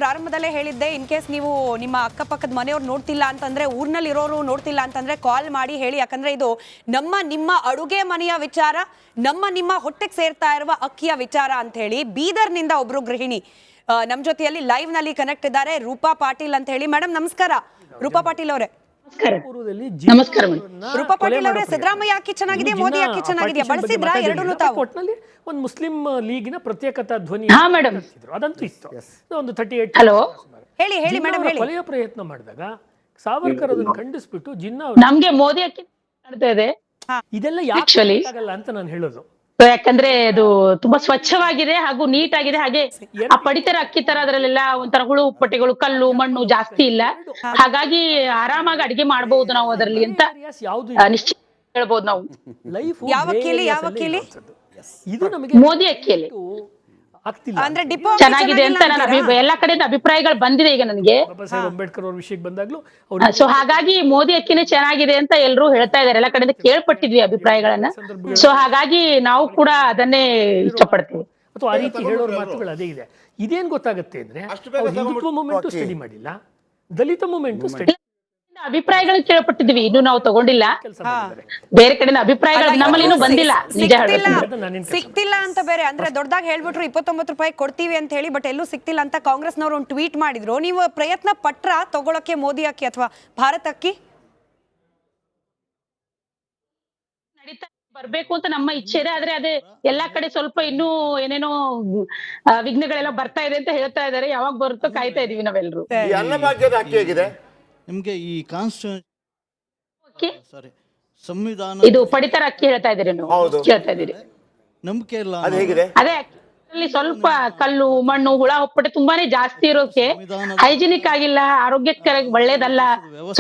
ಪ್ರಾರಂಭದಲ್ಲೇ ಹೇಳಿದ್ದೆ, in case ನೀವು ನಿಮ್ಮ ಅಕ್ಕಪಕ್ಕದ ಮನೆಯವ್ರು ನೋಡ್ತಿಲ್ಲ ಅಂತಂದ್ರೆ, ಊರ್ನಲ್ಲಿ ಇರೋರು ನೋಡ್ತಿಲ್ಲ ಅಂತಂದ್ರೆ ಕಾಲ್ ಮಾಡಿ ಹೇಳಿ. ಯಾಕಂದ್ರೆ ಇದು ನಿಮ್ಮ ಅಡುಗೆ ಮನೆಯ ವಿಚಾರ, ನಿಮ್ಮ ಹೊಟ್ಟೆಗೆ ಸೇರ್ತಾ ಇರುವ ಅಕ್ಕಿಯ ವಿಚಾರ ಅಂತ ಹೇಳಿ ಬೀದರ್ನಿಂದ ಒಬ್ರು ಗೃಹಿಣಿ ನಮ್ ಜೊತೆಯಲ್ಲಿ ಲೈವ್ ನಲ್ಲಿ ಕನೆಕ್ಟ್ ಇದ್ದಾರೆ, ರೂಪಾ ಪಾಟೀಲ್ ಅಂತ ಹೇಳಿ. ಮೇಡಮ್ ನಮಸ್ಕಾರ. ರೂಪಾ ಪಾಟೀಲ್ ಅವರೇ ನಮಸ್ಕಾರ. ರೂಪಾ ಪಾಟೀಲ್ ಅವರೇ, ಸಿದ್ದರಾಮಯ್ಯ ಅಕ್ಕಿ ಚೆನ್ನಾಗಿದೆ, ಮೋದಿ ಅಕ್ಕಿ ಚೆನ್ನಾಗಿದೆ, ಬಳಸಿದ್ರ ಎರಡೂ ತಾವು? ಒಟ್ಟಿನಲ್ಲಿ ಒಂದು ಮುಸ್ಲಿಂ ಲೀಗಿನ ಪ್ರತ್ಯೇಕತಾ ಧ್ವನಿ ಅದಂತೂ ಇತ್ತು. ಒಂದು 38 ಹಲೋ ಹೇಳಿ ಹೇಳಿ ಮೇಡಮ್ ಹೇಳಿ. ಕೊಲೆಯ ಪ್ರಯತ್ನ ಮಾಡಿದಾಗ ಸಾವರ್ಕರ್ ಅದನ್ನು ಖಂಡಿಸ್ಬಿಟ್ಟು ಜಿನ್ನಾ ನಮ್ಗೆ ಮೋದಿ ಅಕ್ಕಿ ಮಾಡ್ತಾ ಇದೆ. ಇದೆಲ್ಲ ಯಾಕೆ ಆಗಲ್ಲ ಅಂತ ನಾನು ಹೇಳೋದು. ಯಾಕಂದ್ರೆ ಅದು ತುಂಬಾ ಸ್ವಚ್ಛವಾಗಿದೆ ಹಾಗೂ ನೀಟ್ ಆಗಿದೆ. ಹಾಗೆ ಆ ಪಡಿತರ ಅಕ್ಕಿ ತರ ಅದರಲ್ಲೆಲ್ಲ ಒಂಥರ ಹುಳು ಉಪ್ಪಟೆಗಳು, ಕಲ್ಲು ಮಣ್ಣು ಜಾಸ್ತಿ ಇಲ್ಲ. ಹಾಗಾಗಿ ಆರಾಮಾಗಿ ಅಡಿಗೆ ಮಾಡಬಹುದು ನಾವು ಅದರಲ್ಲಿ ಅಂತ ನಿಶ್ಚಿತ ಹೇಳ್ಬೋದು ನಾವು. ಯಾವ ಅಕ್ಕಿಲಿ? ಇದು ನಮಗೆ ಮೋದಿ ಅಕ್ಕಿಯಲ್ಲಿ ಅಂದ್ರೆ ಡಿಪೋ ಚೆನ್ನಾಗಿದೆ ಅಂತ ನಾನು ಎಲ್ಲಾ ಕಡೆಯಿಂದ ಅಭಿಪ್ರಾಯಗಳು ಬಂದಿದೆ ಈಗ ನನಗೆ. ಬಾಬಾ ಸಾಹೇಬ್ ಅಂಬೇಡ್ಕರ್ ಅವ್ರ ವಿಷಯಕ್ಕೆ ಬಂದಾಗ್ಲೂ ಸೊ ಹಾಗಾಗಿ ಮೋದಿ ಅಕ್ಕಿನೇ ಚೆನ್ನಾಗಿದೆ ಅಂತ ಎಲ್ಲರೂ ಹೇಳ್ತಾ ಇದಾರೆ. ಎಲ್ಲ ಕಡೆಯಿಂದ ಕೇಳ್ಪಟ್ಟಿದ್ವಿ ಅಭಿಪ್ರಾಯಗಳನ್ನ. ಸೊ ಹಾಗಾಗಿ ನಾವು ಕೂಡ ಅದನ್ನೇ ಇಷ್ಟಪಡ್ತೀವಿ. ಅಥವಾ ಆ ರೀತಿ ಹೇಳೋರ ಮಾತುಗಳು ಅದೇ ಇದೆ. ಇದೇನ್ ಗೊತ್ತಾಗುತ್ತೆ ಅಂದ್ರೆ ಹಿಂದುತ್ವ ಮೂವ್ಮೆಂಟ್ ಸ್ಟಡಿ ಮಾಡಿಲ್ಲ, ದಲಿತ ಮೂವ್ಮೆಂಟ್ ಸ್ಟಡಿ ಅಭಿಪ್ರಾಯಗಳು ಕೇಳ್ಪಟ್ಟಿದ್ವಿ, ಇನ್ನು ನಾವು ತಗೊಂಡಿಲ್ಲ. ಬೇರೆ ಕಡೆಯಿಂದ ಅಭಿಪ್ರಾಯಗಳು ನಮ್ಮಲ್ಲಿ ಇನ್ನೂ ಬಂದಿಲ್ಲ. ನಿಜ ಸಿಕ್ತಿಲ್ಲ ಅಂತ ಬೇರೆ ಅಂದ್ರೆ ದೊಡ್ಡದಾಗಿ ಹೇಳ್ಬಿಟ್ರು 29 ರೂಪಾಯಿ ಕೊಡ್ತೀವಿ ಅಂತ ಹೇಳಿ, ಬಟ್ ಎಲ್ಲೂ ಸಿಕ್ತಿಲ್ಲ ಅಂತ ಕಾಂಗ್ರೆಸ್ನವರು ಒಂದು ಟ್ವೀಟ್ ಮಾಡಿದ್ರು. ನೀವು ಪ್ರಯತ್ನ ಪಟ್ರ ತಗೊಳಕ್ಕೆ ಮೋದಿ ಅಕ್ಕಿ ಅಥವಾ ಭಾರತ್ ಅಕ್ಕಿ? ಬರ್ಬೇಕು ಅಂತ ನಮ್ಮ ಇಚ್ಛೆ ಇದೆ, ಆದ್ರೆ ಅದೇ ಎಲ್ಲಾ ಕಡೆ ಸ್ವಲ್ಪ ಇನ್ನೂ ಏನೇನೋ ವಿಘ್ನಗಳೆಲ್ಲ ಬರ್ತಾ ಇದೆ ಅಂತ ಹೇಳ್ತಾ ಇದಾರೆ. ಯಾವಾಗ ಬರುತ್ತೋ ಕಾಯ್ತಾ ಇದೀವಿ ನಾವೆಲ್ಲರೂ. ಅನ್ನಭಾಗ್ಯದ ಅಕ್ಕಿ ಹೇಗಿದೆ ನಿಮ್ಗೆ? ಈ ಸಾರಿ ಸಂವಿಧಾನ ಇದು ಪಡಿತರ ಅಕ್ಕಿ ಹೇಳ್ತಾ ಇದೀರಿ ನೀವು? ಹೇಳ್ತಾ ಇದೀರಿ. ನಂಬಿಕೆ ಇಲ್ಲ. ಅದೇ ಅಕ್ಕಿಯಲ್ಲಿ ಸ್ವಲ್ಪ ಕಲ್ಲು ಮಣ್ಣು ಹುಳ ಹುಪ್ಪಟೆ ತುಂಬಾನೇ ಜಾಸ್ತಿ ಇರೋಕೆ ಹೈಜಿನಿಕ್ ಆಗಿಲ್ಲ, ಆರೋಗ್ಯಕ್ಕೆ ಒಳ್ಳೇದಲ್ಲ.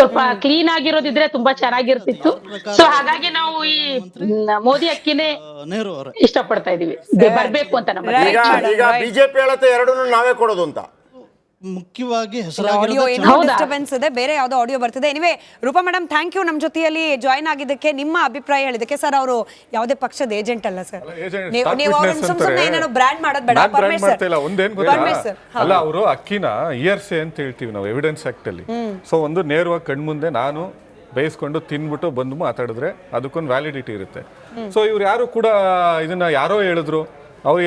ಸ್ವಲ್ಪ ಕ್ಲೀನ್ ಆಗಿರೋದಿದ್ರೆ ತುಂಬಾ ಚೆನ್ನಾಗಿರ್ತಿತ್ತು. ಸೊ ಹಾಗಾಗಿ ನಾವು ಈ ಮೋದಿ ಅಕ್ಕಿನೇ ನೆಹರು ಅವರ ಇಷ್ಟಪಡ್ತಾ ಇದೀವಿ, ಬರ್ಬೇಕು ಅಂತ ನಮ್ಮ. ಈಗ ಬಿಜೆಪಿ ಹೇಳುತ್ತೆ ಎರಡನ್ನೂ ನಾವೇ ಕೊಡೋದು ಅಂತ. ಮುಖ್ಯವಾಗಿ ಡಿಸ್ಟರ್ಬೆನ್ಸ್ ಇದೆ, ಬೇರೆ ಯಾವ್ದೋ ಆಡಿಯೋ ಬರ್ತಿದೆ. Anyway Rupa madam, thank you ನಮ್ ಜೊತೆಯಲ್ಲಿ ಜಾಯ್ನ್ ಆಗಿದ್ದಕ್ಕೆ, ನಿಮ್ಮ ಅಭಿಪ್ರಾಯ ಹೇಳಿದಕ್ಕೆ. ಸರ್, ಅವರು ಯಾವುದೇ ಪಕ್ಷದ ಏಜೆಂಟ್ ಅಲ್ಲ ಸರ್. ನೀವು ಅವ್ರನ್ನ ಸುಮ್ಮನೆ ಏನೇನೋ ಬ್ರ್ಯಾಂಡ್ ಮಾಡೋದು ಬೇಡ. ಅಲ್ಲ, ಅವರು ಅಕ್ಕಿನ ERC ಅಂತ ಹೇಳ್ತೀವಿ ನಾವು ಎವಿಡೆನ್ಸ್ ಆಕ್ಟ್ ಅಲ್ಲಿ. ಸೊ ಒಂದು ನೇರವಾಗಿ ಕಣ್ಮುಂದೆ ನಾನು ಬೇಯಿಸ್ಕೊಂಡು ತಿನ್ಬಿಟ್ಟು ಬಂದು ಮಾತಾಡಿದ್ರೆ ಅದಕ್ಕೊಂದು ವ್ಯಾಲಿಡಿಟಿ ಇರುತ್ತೆ. ಸೊ ಇವ್ರು ಯಾರು ಕೂಡ ಇದನ್ನ ಯಾರೋ ಹೇಳಿದ್ರು, ಅವ್ರು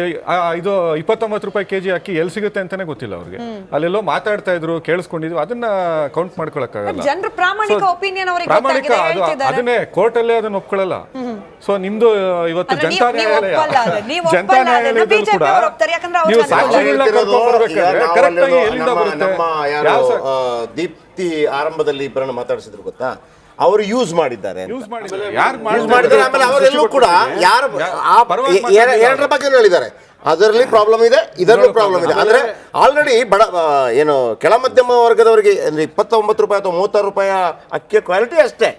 ಇದು 29 ರೂಪಾಯಿ KG ಅಕ್ಕಿ ಎಲ್ಲಿ ಸಿಗುತ್ತೆ ಅಂತಾನೆ ಗೊತ್ತಿಲ್ಲ ಅವ್ರಿಗೆ. ಅಲ್ಲೆಲ್ಲೋ ಮಾತಾಡ್ತಾ ಇದ್ರು, ಕೇಳಿಸ್ಕೊಂಡಿದ್ವಿ, ಅದನ್ನ ಕೌಂಟ್ ಮಾಡ್ಕೊಳಕ್ಕಾಗಲ್ಲ. ಪ್ರಾಮಾಣಿಕ ಅದನ್ನೇ ಕೋರ್ಟ್ ಅಲ್ಲೇ ಅದನ್ನ ಒಪ್ಕೊಳ್ಳಲ್ಲ. ಸೊ ನಿಮ್ದು ಇವತ್ತು ಜನತಾ ನ್ಯಾಯಾಲಯದಲ್ಲಿ ಕೂಡ ನೀವು ಸಾಕ್ಷಿಗಳನ್ನ ಕರ್ಕೊಂಡು ಬರ್ಬೇಕಾದ್ರೆ ಕರೆಕ್ಟ್ ಆಗಿ ಎಲ್ಲಿಂದ ಬರುತ್ತೆ? ದೀಪ್ತಿ ಆರಂಭದಲ್ಲಿ ಇಬ್ಬರನ್ನ ಮಾತಾಡಿಸಿದ್ರು ಗೊತ್ತಾ, ಅವರು ಯೂಸ್ ಮಾಡಿದ್ದಾರೆ. ಆಮೇಲೆ ಅವರೆಲ್ಲೂ ಕೂಡ ಯಾರು ಎರಡರ ಬಗ್ಗೆ ಹೇಳಿದ್ದಾರೆ. ಅದರಲ್ಲಿ ಪ್ರಾಬ್ಲಮ್ ಇದೆ, ಇದರಲ್ಲೂ ಪ್ರಾಬ್ಲಮ್ ಇದೆ. ಅಂದ್ರೆ ಆಲ್ರೆಡಿ ಏನು ಕೆಳ ಮಧ್ಯಮ ವರ್ಗದವರಿಗೆ ಅಂದ್ರೆ 29 ರೂಪಾಯಿ ಅಥವಾ 36 ರೂಪಾಯಿ ಅಕ್ಕಿಯ ಕ್ವಾಲಿಟಿ ಅಷ್ಟೇ.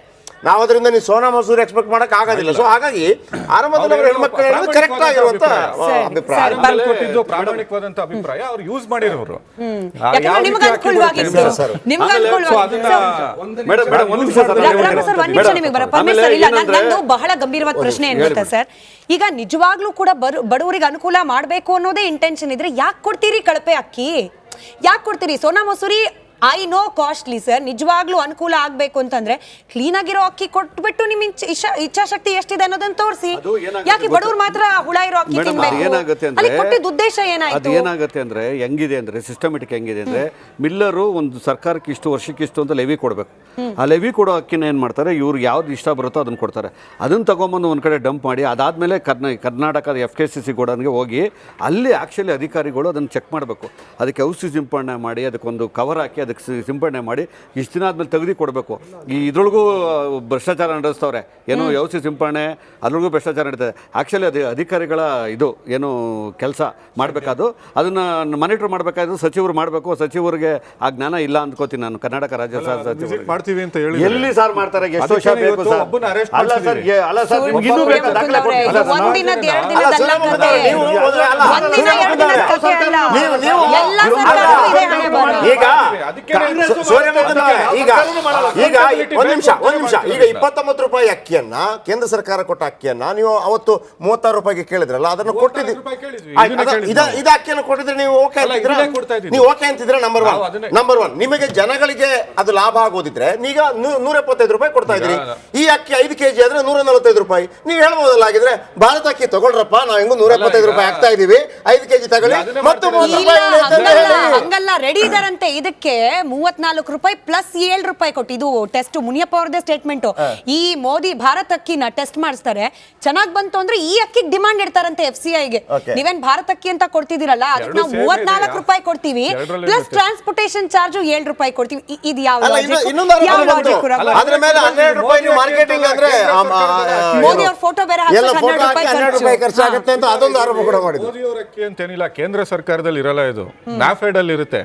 ನಾವು ಅದರಿಂದ ನೀವು ಸೋನಾ ಮಸೂರಿ ಎಕ್ಸ್ಪೆಕ್ಟ್ ಮಾಡಕ್ ಆಗೋದಿಲ್ಲ. ಸೊ ಹಾಗಾಗಿ ಆರಂಭದಲ್ಲಿ ಅವರು ಹೆಣ್ಮಕ್ಳು ಕರೆಕ್ಟ್ ಆಗಿರುವಂತ ಅಭಿಪ್ರಾಯ, ಪ್ರಾಮಾಣಿಕವಾದಂತ ಅಭಿಪ್ರಾಯ ಅವ್ರು ಯೂಸ್ ಮಾಡಿರೋರು. ಬಹಳ ಗಂಭೀರವಾದ ಪ್ರಶ್ನೆ ಏನ್ ಗೊತ್ತಾ ಸರ್, ಈಗ ನಿಜವಾಗ್ಲೂ ಕೂಡ ಬಡವರಿಗೆ ಅನುಕೂಲ ಮಾಡ್ಬೇಕು ಅನ್ನೋದೇ ಇಂಟೆನ್ಷನ್ ಇದ್ರೆ ಯಾಕೆ ಕೊಡ್ತೀರಿ ಕಳಪೆ ಅಕ್ಕಿ? ಯಾಕೆ ಕೊಡ್ತೀರಿ? Sona Masuri I know costly sir, ನಿಜವಾಗ್ಲೂ ಅನುಕೂಲ ಆಗ್ಬೇಕು ಅಂತಂದ್ರೆ ಕ್ಲೀನ್ ಆಗಿರೋ ಅಕ್ಕಿ ಕೊಟ್ಬಿಟ್ಟು ನಿಮ್ ಇಚ್ಛಾಶಕ್ತಿ ಎಷ್ಟಿದೆ ಅನ್ನೋದನ್ನ ತೋರಿಸಿ. ಯಾಕೆ ಬಡವ್ರು ಮಾತ್ರ ಹುಳ ಇರೋ ಅಕ್ಕಿ ಕೊಟ್ಟಿದ್ದ ಉದ್ದೇಶ ಏನಾಯ್ತು? ಅದು ಏನಾಗುತ್ತೆ ಅಂದ್ರೆ ಹೆಂಗಿದೆ ಅಂದ್ರೆ ಸಿಸ್ಟಮೆಟಿಕ್ ಹೆಂಗಿದೆ ಅಂದ್ರೆ ಮಿಲ್ಲರು ಒಂದು ಸರ್ಕಾರಕ್ಕೆ ಇಷ್ಟು ವರ್ಷಕ್ಕೆ ಇಷ್ಟು ಅಂತ ಲೆವಿ ಕೊಡ್ಬೇಕು. ಆ ಲೆವಿ ಕೊಡೋ ಅಕ್ಕಿನ ಏನ್ ಮಾಡ್ತಾರೆ, ಇವ್ರಿಗೆ ಯಾವ್ದು ಇಷ್ಟ ಬರುತ್ತೋ ಅದನ್ನ ಕೊಡ್ತಾರೆ. ಅದನ್ನ ತಗೊಂಬಂದು ಒಂದ್ ಕಡೆ ಡಂಪ್ ಮಾಡಿ ಅದಾದ್ಮೇಲೆ ಕರ್ನಾಟಕದ FKCC ಗೋಡನ್ಗೆ ಹೋಗಿ ಅಲ್ಲಿ ಆಕ್ಚುಲಿ ಅಧಿಕಾರಿಗಳು ಅದನ್ನ ಚೆಕ್ ಮಾಡಬೇಕು. ಅದಕ್ಕೆ ಔಷಧಿ ಸಿಂಪಡಣೆ ಮಾಡಿ ಅದಕ್ಕೊಂದು ಕವರ್ ಹಾಕಿ ಅದಕ್ಕೆ ಸಿಂಪಡಣೆ ಮಾಡಿ ಇಷ್ಟು ದಿನ ಆದ್ಮೇಲೆ ತೆಗೆದು ಕೊಡಬೇಕು. ಈ ಇದ್ರೊಳಗೂ ಭ್ರಷ್ಟಾಚಾರ ನಡೆಸ್ತವ್ರೆ, ಏನು ಔಷಧಿ ಸಿಂಪಡಣೆ ಅದ್ರೊಳಗೂ ಭ್ರಷ್ಟಾಚಾರ ನಡೀತದೆ. ಆಕ್ಚುಲಿ ಅದು ಅಧಿಕಾರಿಗಳ ಇದು ಏನು ಕೆಲಸ ಮಾಡಬೇಕಾದ್ರು ಅದನ್ನ ಮಾನಿಟರ್ ಮಾಡಬೇಕಾದ್ರು ಸಚಿವರು ಮಾಡಬೇಕು. ಸಚಿವರಿಗೆ ಆ ಜ್ಞಾನ ಇಲ್ಲ ಅಂದ್ಕೋತೀನಿ ನಾನು. ಕರ್ನಾಟಕ ರಾಜ್ಯ ಸಚಿವರು ಎಲ್ಲಿ ಸಾರ್ ಮಾಡ್ತಾರೆ? ಎಷ್ಟು ವರ್ಷ ಬೇಕು ಸರ್? ಅಲ್ಲ ಸರ್, ಅಲ್ಲ ಸರ್, ಇನ್ನೂ ಬೇಕಾ ದಾಖಲೆ ಈಗ ಈಗ ಒಂದ್ ನಿಮಿಷ ಈಗ 29 ರೂಪಾಯಿ ಅಕ್ಕಿಯನ್ನ ಕೇಂದ್ರ ಸರ್ಕಾರ ಕೊಟ್ಟ ಅಕ್ಕಿಯನ್ನ ನೀವು ಅವತ್ತು 36 ರೂಪಾಯಿಗೆ ಕೇಳಿದ್ರಲ್ಲ, ಅದನ್ನು ಕೊಟ್ಟಿದ್ದೀರಿ. ಇದ ಅಕ್ಕಿಯನ್ನು ಕೊಟ್ಟಿದ್ರೆ ನೀವು ಓಕೆ ಅಂತಿದ್ರೆ, ನೀವು ಓಕೆ ಅಂತಿದ್ರೆ ನಂಬರ್ ಒನ್ ನಿಮಗೆ ಜನಗಳಿಗೆ ಅದು ಲಾಭ ಆಗೋದಿದ್ರೆ ಈಗ 175 ರೂಪಾಯಿ ಕೊಡ್ತಾ ಇದ್ರಿ. ಈ ಅಕ್ಕಿ 5 kg ಆದ್ರೆ 145 ರೂಪಾಯಿ. ನೀವು ಹೇಳ್ಬೋದಲ್ಲ, ಆಗಿದ್ರೆ ಭಾರತ ಅಕ್ಕಿ ತಗೊಳ್ರಪ್ಪ, ನಾವು ಹೆಂಗು 175 ರೂಪಾಯಿ ಆಗ್ತಾ ಇದೀವಿ, 5 kg ತಗೊಳ್ಳಿ ಮತ್ತು 30 ರೂಪಾಯಿ ಹಂಗಲ್ಲ, ರೆಡಿ ಇದಾರಂತೆ. ಇದಕ್ಕೆ 34 ರೂಪಾಯಿ ಪ್ಲಸ್ 7 ರೂಪಾಯಿ ಕೊಟ್ಟು, ಇದು ಟೆಸ್ಟ್ ಮುನಿಯಪ್ಪ ಅವ್ರದೇ ಸ್ಟೇಟ್ಮೆಂಟ್. ಈ ಮೋದಿ ಭಾರತ ಅಕ್ಕಿನ ಟೆಸ್ಟ್ ಮಾಡಿಸ್ತಾರೆ, ಚೆನ್ನಾಗ್ ಬಂತು ಅಂದ್ರೆ ಈ ಅಕ್ಕಿಗೆ ಡಿಮಾಂಡ್ ಇಡ್ತಾರಂತೆ FCIಗೆ. ನೀವೇನ್ ಭಾರತ ಅಕ್ಕಿ ಅಂತ ಕೊಡ್ತಿದ್ದೀರಲ್ಲ, ಅದಕ್ಕೆ ನಾವು 34 ರೂಪಾಯಿ ಕೊಡ್ತೀವಿ, ಪ್ಲಸ್ ಟ್ರಾನ್ಸ್ಪೋರ್ಟೇಷನ್ ಚಾರ್ಜ್ 7 ರೂಪಾಯಿ ಕೊಡ್ತೀವಿ. ಇದು ಯಾವ ಅದ್ರ ಮೇಲೆ 12 ರೂಪಾಯಿ ಮಾರ್ಕೆಟಿಂಗ್ ಅಂದ್ರೆ ಮೋದಿ ಅವ್ರ ಫೋಟೋ ಬೇರೆ 12 ರೂಪಾಯಿ ಖರ್ಚಾಗುತ್ತೆ ಅಂತ ಅದೊಂದು ಆರೋಪ ಕೂಡ ಮಾಡಿದ್ರು. ಮೋದಿ ಅವರ ಅಕ್ಕಿ ಅಂತೇನಿಲ್ಲ, ಕೇಂದ್ರ ಸರ್ಕಾರದಲ್ಲಿ ಇರಲ್ಲ, ಇದು ನಾಫೆಡ್ ಅಲ್ಲಿ ಇರುತ್ತೆ.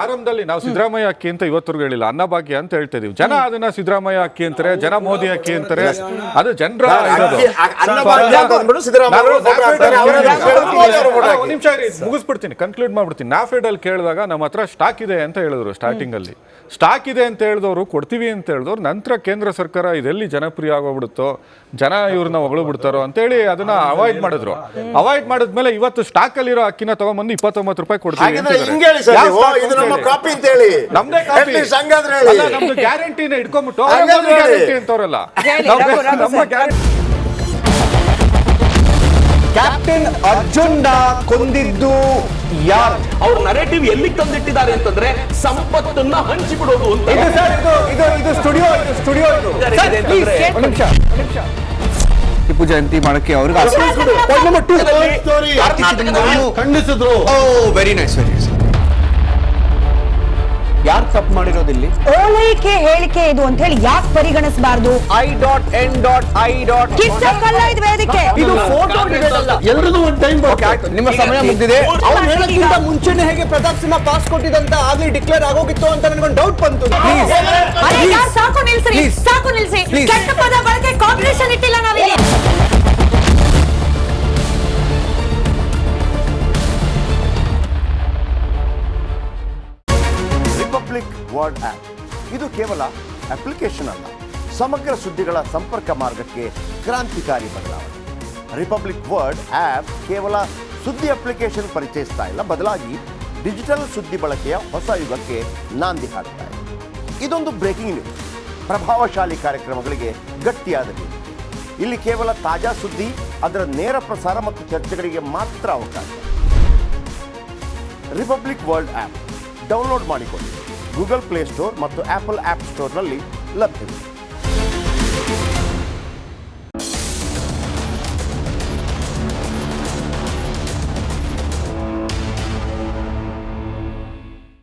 ಆರಂಭದಲ್ಲಿ ನಾವು ಸಿದ್ದರಾಮಯ್ಯ ಅಕ್ಕಿ ಅಂತ ಇವತ್ತರೆಗೂ ಹೇಳಿಲ್ಲ, ಅನ್ನಭಾಗ್ಯ ಅಂತ ಹೇಳ್ತಾ ಇದೀವಿ. ಜನ ಅದನ್ನ ಸಿದ್ದರಾಮಯ್ಯ ಅಕ್ಕಿ ಅಂತಾರೆ, ಜನ ಮೋದಿ ಅಕ್ಕಿ ಅಂತಾರೆ. ಅದು ಜನರ ನಿಮಿಷ ಮುಗಿಸ್ಬಿಡ್ತೀನಿ, ಕನ್ಕ್ಲೂಡ್ ಮಾಡ್ಬಿಡ್ತೀನಿ. ನಾಫೆಡ್ ಅಲ್ಲಿ ಕೇಳಿದಾಗ ನಮ್ಮ ಹತ್ರ ಸ್ಟಾಕ್ ಇದೆ ಅಂತ ಹೇಳಿದ್ರು. ಸ್ಟಾರ್ಟಿಂಗ್ ಅಲ್ಲಿ ಸ್ಟಾಕ್ ಇದೆ ಅಂತ ಹೇಳಿದವರು, ಕೊಡ್ತೀವಿ ಅಂತ ಹೇಳಿದವ್ರು, ನಂತರ ಕೇಂದ್ರ ಸರ್ಕಾರ ಇದೆಲ್ಲಿ ಜನಪ್ರಿಯ ಆಗೋಗ್ಬಿಡುತ್ತೋ, ಜನ ಇವ್ರನ್ನ ಹೊಗಳು ಬಿಡ್ತಾರೋ ಅಂತೇಳಿ ಅದನ್ನ ಅವಾಯ್ಡ್ ಮಾಡಿದ್ರು. ಅವಾಯ್ಡ್ ಮಾಡಿದ್ಮೇಲೆ ಇವತ್ತು ಸ್ಟಾಕ್ ಅಲ್ಲಿರೋ ಅಕ್ಕಿನ ತಗೊಂಡ್ಬಂದು 29 ರೂಪಾಯಿ ಕೊಡ್ತೀವಿ. ನಮ್ದೇ ನಮ್ದು ಗ್ಯಾರಂಟಿನ ಇಟ್ಕೊಂಡ್ಬಿಟ್ಟು ಗ್ಯಾರಂಟಿ ಅಂತವ್ರಲ್ಲ, ನಮ್ಮ ಗ್ಯಾರಂಟಿ. ಕ್ಯಾಪ್ಟನ್ ಅರ್ಜುನ್ ಕೊಂದಿದ್ದು ಯಾರು? ಅವ್ರ ನರೇಟಿವ್ ಎಲ್ಲಿಗೆ ತಂದಿಟ್ಟಿದ್ದಾರೆ ಅಂತಂದ್ರೆ ಸಂಪತ್ತನ್ನ ಹಂಚಿಬಿಡೋದು ಅಂತ. ಇದು ಸ್ಟುಡಿಯೋ ಟಿಪ್ಪು ಜಯಂತಿ ಮಾಡಕ್ಕೆ ಅವ್ರಿಗೆ ಖಂಡಿಸಿದ್ರು. Very nice, very nice. ಯಾರು ತಪ್ಪು ಮಾಡಿರೋದಿಲ್ಲಿ? ಓಲೈಕೆ ಹೇಳಿಕೆ ಇದು ಅಂತ ಹೇಳಿ ಯಾಕೆ ಪರಿಗಣಿಸಬಾರ್ದು? I.N.I. ವೇದಿಕೆ ಇದು ಫೋಟೋ ಎಲ್ಲರದು ಒಂದು ಟೈಮ್. ನಿಮ್ಮ ಸಮಯ ಮುಗಿದಿದೆ. ಅವ್ರು ಹೇಳೋಕ್ಕಿಂತ ಮುಂಚೆನೆ ಹೇಗೆ ಪ್ರತಾಪ್ ಸಿಂಹ ಪಾಸ್ ಕೊಟ್ಟಿದಂತ ಆಗ್ಲಿ ಡಿಕ್ಲೇರ್ ಆಗೋಗಿತ್ತು ಅಂತ ನನಗೊಂದು ಡೌಟ್ ಬಂತು. ಸಾಕು ನಿಲ್ಸ್ರಿ, ಸಾಕು ನಿಲ್ಸಿ. ಕೆಟ್ಟ ಪದ ಬಳಕೆ ಕಾಂಪಿಟೇಷನ್ ಇಟ್ಟಿಲ್ಲ ನಾವಿಲ್ಲಿ. ರಿಪಬ್ಲಿಕ್ ವರ್ಡ್ ಆಪ್ ಇದು ಕೇವಲ ಅಪ್ಲಿಕೇಶನ್ ಅಲ್ಲ, ಸಮಗ್ರ ಸುದ್ದಿಗಳ ಸಂಪರ್ಕ ಮಾರ್ಗಕ್ಕೆ ಕ್ರಾಂತಿಕಾರಿ ಬದಲಾವಣೆ. ರಿಪಬ್ಲಿಕ್ ವರ್ಡ್ ಆಪ್ ಕೇವಲ ಸುದ್ದಿ ಅಪ್ಲಿಕೇಶನ್ ಪರಿಚಯಿಸ್ತಾ ಇಲ್ಲ, ಬದಲಾಗಿ ಡಿಜಿಟಲ್ ಸುದ್ದಿ ಬಳಕೆಯ ಹೊಸ ಯುಗಕ್ಕೆ ನಾಂದಿ ಹಾಡ್ತಾ ಇದೆ. ಇದೊಂದು ಬ್ರೇಕಿಂಗ್ ನ್ಯೂಸ್, ಪ್ರಭಾವಶಾಲಿ ಕಾರ್ಯಕ್ರಮಗಳಿಗೆ ಗಟ್ಟಿಯಾದ ನ್ಯೂಸ್. ಇಲ್ಲಿ ಕೇವಲ ತಾಜಾ ಸುದ್ದಿ, ಅದರ ನೇರ ಪ್ರಸಾರ ಮತ್ತು ಚರ್ಚೆಗಳಿಗೆ ಮಾತ್ರ ಅವಕಾಶ. ರಿಪಬ್ಲಿಕ್ ವರ್ಲ್ಡ್ ಆ್ಯಪ್ ಡೌನ್ಲೋಡ್ ಮಾಡಿಕೊಳ್ಳಿ. ಗೂಗಲ್ ಪ್ಲೇ ಸ್ಟೋರ್ ಮತ್ತು ಆಪಲ್ ಆ್ಯಪ್ ಸ್ಟೋರ್ನಲ್ಲಿ ಲಭ್ಯವಿದೆ.